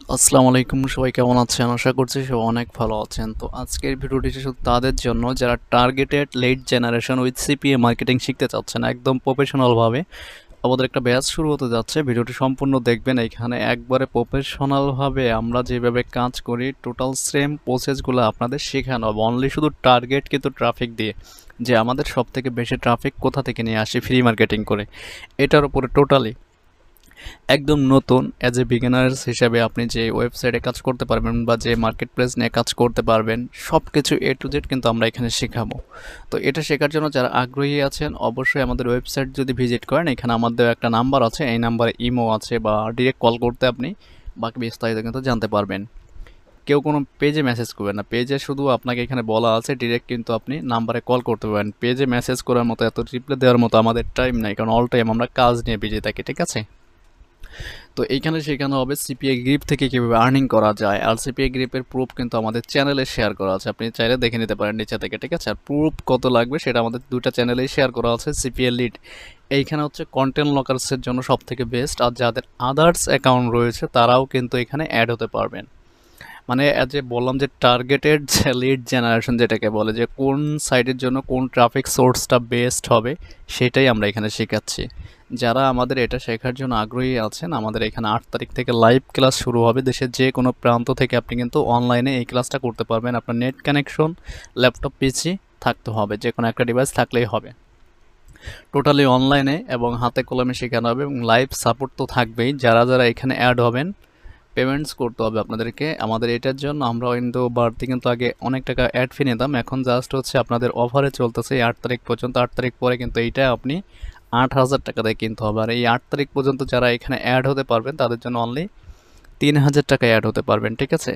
আসসালামু আলাইকুম, সবাই কেমন আছেন? আশা করছি সবাই অনেক ভালো আছেন। তো আজকের ভিডিওটি শুধু তাদের জন্য যারা targeted lead generation with CPA marketing শিখতে চাচ্ছেন একদম প্রফেশনালভাবে। আমাদের একটা ব্যাচ শুরু হতে যাচ্ছে, ভিডিওটি সম্পূর্ণ দেখবেন। এখানে একবারে প্রফেশনালভাবে আমরা যেভাবে কাজ করি টোটাল সেম প্রসেসগুলো আপনাদের শেখানো হবে, অনলি শুধু টার্গেট কিন্তু ট্রাফিক দিয়ে, যে আমাদের সব থেকে বেশি ট্রাফিক কোথা থেকে নিয়ে আসি ফ্রি মার্কেটিং করে, এটার উপরে টোটালি একদম নতুন অ্যাজ এ বিগিনার্স হিসাবে আপনি যে ওয়েবসাইটে কাজ করতে পারবেন বা যে মার্কেট প্লেস নিয়ে কাজ করতে পারবেন, সব কিছু এ টু জেড কিন্তু আমরা এখানে শেখাবো। তো এটা শেখার জন্য যারা আগ্রহী আছেন অবশ্যই আমাদের ওয়েবসাইট যদি ভিজিট করেন, এখানে আমাদের একটা নাম্বার আছে, এই নাম্বারে ইমো আছে বা ডিরেক্ট কল করতে আপনি বাকি বিস্তারিত কিন্তু জানতে পারবেন। কেউ কোনো পেজে মেসেজ করবেন না, পেজে শুধু আপনাকে এখানে বলা আছে ডিরেক্ট কিন্তু আপনি নাম্বারে কল করতে পারেন। পেজে মেসেজ করার মতো এত রিপ্লাই দেওয়ার মতো আমাদের টাইম নাই, কারণ অল টাইম আমরা কাজ নিয়ে বিজি থাকি, ঠিক আছে? তো এইখানে শেখানো হবে সিপিএ গ্রিপ থেকে কীভাবে আর্নিং করা যায়, আর সিপিএ গ্রিপের প্রুফ কিন্তু আমাদের চ্যানেলে শেয়ার করা আছে, আপনি চাইলে দেখে নিতে পারেন নিচে থেকে, ঠিক আছে? আর প্রুফ কত লাগবে সেটা আমাদের দুটা চ্যানেলেই শেয়ার করা আছে। সিপিএ লিড এইখানে হচ্ছে কন্টেন্ট লকার্সের জন্য সব থেকে বেস্ট, আর যাদের আদার্স অ্যাকাউন্ট রয়েছে তারাও কিন্তু এখানে অ্যাড হতে পারবেন। মানে যে বললাম যে টার্গেটেড লিড জেনারেশন যেটাকে বলে, যে কোন সাইটের জন্য কোন ট্রাফিক সোর্সটা বেস্ট হবে সেটাই আমরা এখানে শেখাচ্ছি। যারা আমাদের এটা শেখার জন্য আগ্রহী আছেন, আমাদের এখানে 8 তারিখ থেকে লাইভ ক্লাস শুরু হবে। দেশের যে কোনো প্রান্ত থেকে আপনি কিন্তু অনলাইনে এই ক্লাসটা করতে পারবেন। আপনার নেট কানেকশন, ল্যাপটপ, পিসি থাকতে হবে, যে কোনো একটা ডিভাইস থাকলেই হবে। টোটালি অনলাইনে এবং হাতে কলমে শেখানো হবে এবং লাইভ সাপোর্ট তো থাকবেই। যারা যারা এখানে অ্যাড হবেন পেমেন্টস করতে হবে আপনাদেরকে। আমাদের এটার জন্য আমরা কিন্তু বাড়তি কিন্তু আগে অনেক টাকা অ্যাড ফি নিতাম, এখন জাস্ট হচ্ছে আপনাদের অফারে চলতেছে এই 8 তারিখ পর্যন্ত। 8 তারিখ পরে কিন্তু এইটা আপনি 8,000 টাকা দিয়ে কিনতে হবে। আর এই 8 তারিখ পর্যন্ত যারা এখানে অ্যাড হতে পারবেন তাদের জন্য অনলি 3,000 টাকায় অ্যাড হতে পারবেন, ঠিক আছে?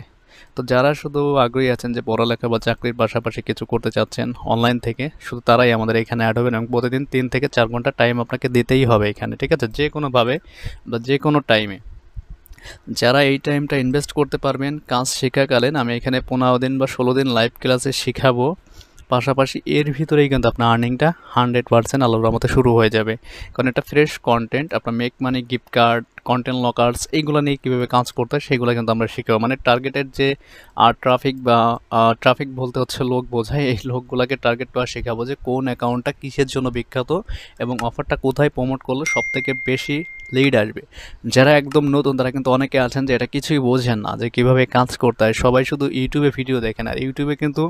তো যারা শুধু আগ্রহী আছেন যে পড়ালেখা বা চাকরির পাশাপাশি কিছু করতে চাচ্ছেন অনলাইন থেকে, শুধু তারাই আমাদের এখানে অ্যাড হবেন এবং প্রতিদিন 3 থেকে 4 ঘন্টা টাইম আপনাকে দিতেই হবে এখানে, ঠিক আছে? যে কোনোভাবে বা যে কোনো টাইমে। যারা এই টাইমটা ইনভেস্ট করতে পারবেন কাজ শেখাকালীন, আমি এখানে 15 দিন বা 16 দিন লাইভ ক্লাসে শেখাবো, পাশাপাশি এর ভিতরেই কিন্তু আপনার আর্নিংটা 100% আল্লাহর রহমতে শুরু হয়ে যাবে। কারণ এটা ফ্রেশ কন্টেন্ট, আপনার make money, gift card, content lockers, এইগুলো নিয়ে কীভাবে কাজ করতে হয় সেগুলো কিন্তু আমরা শিখাবো। মানে টার্গেটেড যে ট্রাফিক বা ট্রাফিক বলতে হচ্ছে লোক বোঝায়, এই লোকগুলোকে টার্গেট করা শেখাবো যে কোন অ্যাকাউন্টটা কিসের জন্য বিখ্যাত এবং অফারটা কোথায় প্রমোট করলে সবথেকে বেশি লিড আসবে। যারা একদম নতুন তারা কিন্তু অনেকে আছেন যে এটা কিছুই বোঝেন না যে কীভাবে কাজ করতে হয়, সবাই শুধু ইউটিউবে ভিডিও দেখেন। আর ইউটিউবে কিন্তু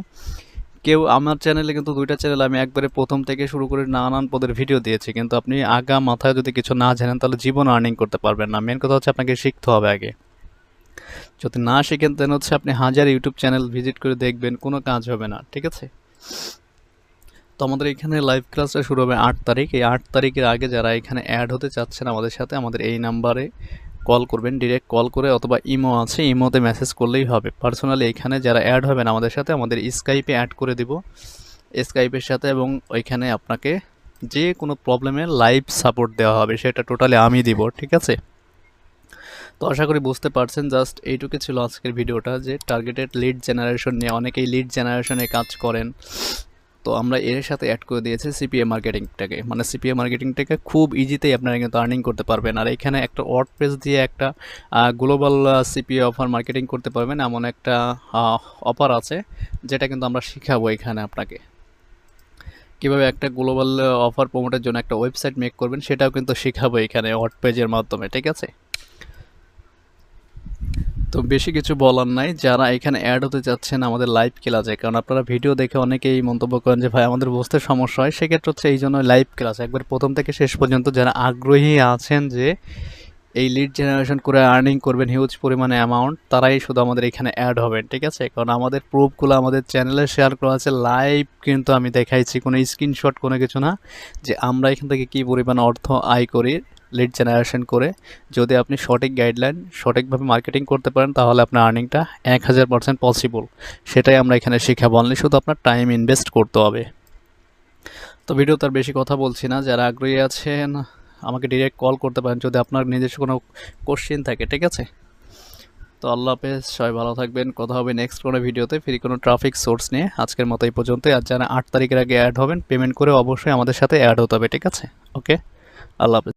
কেউ, আমার চ্যানেলে কিন্তু 2টা চ্যানেল আমি একবারে প্রথম থেকে শুরু করে নানান পদের ভিডিও দিয়েছি, কিন্তু আপনি আগা মাথায় যদি কিছু না জানেন তাহলে জীবন আর্নিং করতে পারবেন না। মেন কথা হচ্ছে আপনাকে শিখতে হবে আগে। যদি না শিখেন তাহলে হচ্ছে আপনি হাজার ইউটিউব চ্যানেল ভিজিট করে দেখবেন, কোনো কাজ হবে না, ঠিক আছে? তো আমাদের এখানে লাইভ ক্লাসটা শুরু হবে 8 তারিখ। এই 8 তারিখের আগে যারা এখানে অ্যাড হতে চাচ্ছেন আমাদের সাথে, আমাদের এই নাম্বারে কল করবেন, ডিরেক্ট কল করে, অথবা ইমো আছে, ইমোতে মেসেজ করলেই হবে। পার্সোনালি এখানে যারা অ্যাড হবেন আমাদের সাথে, আমাদের স্কাইপে অ্যাড করে দিব, স্কাইপের সাথে, এবং ওইখানে আপনাকে যে কোনো প্রবলেমে লাইভ সাপোর্ট দেওয়া হবে, সেটা টোটালি আমি দিব, ঠিক আছে? তো আশা করি বুঝতে পারছেন। জাস্ট এইটুকু ছিল আজকের ভিডিওটা, যে টার্গেটেড লিড জেনারেশন নিয়ে। অনেকেই লিড জেনারেশনে কাজ করেন, তো আমরা এর সাথে অ্যাড করে দিয়েছি সিপিএ মার্কেটিংটাকে। মানে সিপিএ মার্কেটিংটাকে খুব ইজিতেই আপনারা কিন্তু আর্নিং করতে পারবেন। আর এখানে একটা ওয়ার্ডপ্রেস দিয়ে একটা গ্লোবাল সিপিএ অফার মার্কেটিং করতে পারবেন, এমন একটা অফার আছে যেটা কিন্তু আমরা শিখাবো এখানে আপনাকে। কীভাবে একটা গ্লোবাল অফার প্রমোটের জন্য একটা ওয়েবসাইট মেক করবেন সেটাও কিন্তু শিখাবো এখানে ওয়ার্ডপ্রেসের মাধ্যমে, ঠিক আছে? তো বেশি কিছু বলার নাই, যারা এখানে অ্যাড হতে যাচ্ছেন আমাদের লাইভ ক্লাসে, কারণ আপনারা ভিডিও দেখে অনেকেই মন্তব্য করেন যে ভাই আমাদের বুঝতে সমস্যা হয়, সেক্ষেত্রে হচ্ছে এই জন্য লাইভ ক্লাস একবার প্রথম থেকে শেষ পর্যন্ত। যারা আগ্রহী আছেন যে এই লিড জেনারেশন করে আর্নিং করবেন হিউজ পরিমাণে অ্যামাউন্ট, তারাই শুধু আমাদের এখানে অ্যাড হবেন, ঠিক আছে? কারণ আমাদের প্রুফগুলো আমাদের চ্যানেলে শেয়ার করা আছে লাইভ, কিন্তু আমি দেখাইছি, কোনো স্ক্রিনশট কোনো কিছু না, যে আমরা এখান থেকে কী পরিমাণ অর্থ আয় করি লিড জেনারেশন করে। যদি আপনি সঠিক গাইডলাইন, সঠিকভাবে মার্কেটিং করতে পারেন তাহলে আপনার আর্নিংটা 1000% পসিবল। সেটাই আমরা এখানে শেখাবো, অনলি শুধু আপনার টাইম ইনভেস্ট করতে হবে। তো ভিডিও তার বেশি কথা বলছি না, যারা আগ্রহী আছেন আমাকে ডিরেক্ট কল করতে পারেন যদি আপনার নিজস্ব কোনো কোশ্চেন থাকে, ঠিক আছে? তো আল্লাহ হাফেজ, সবাই ভালো থাকবেন। কথা হবে নেক্সট কোনো ভিডিওতে ফ্রি কোনো ট্রাফিক সোর্স নিয়ে। আজকের মতো এই পর্যন্তই। আর যারা 8 তারিখের আগে অ্যাড হবেন পেমেন্ট করে অবশ্যই আমাদের সাথে অ্যাড হতে হবে, ঠিক আছে? ওকে, আল্লাহ হাফেজ।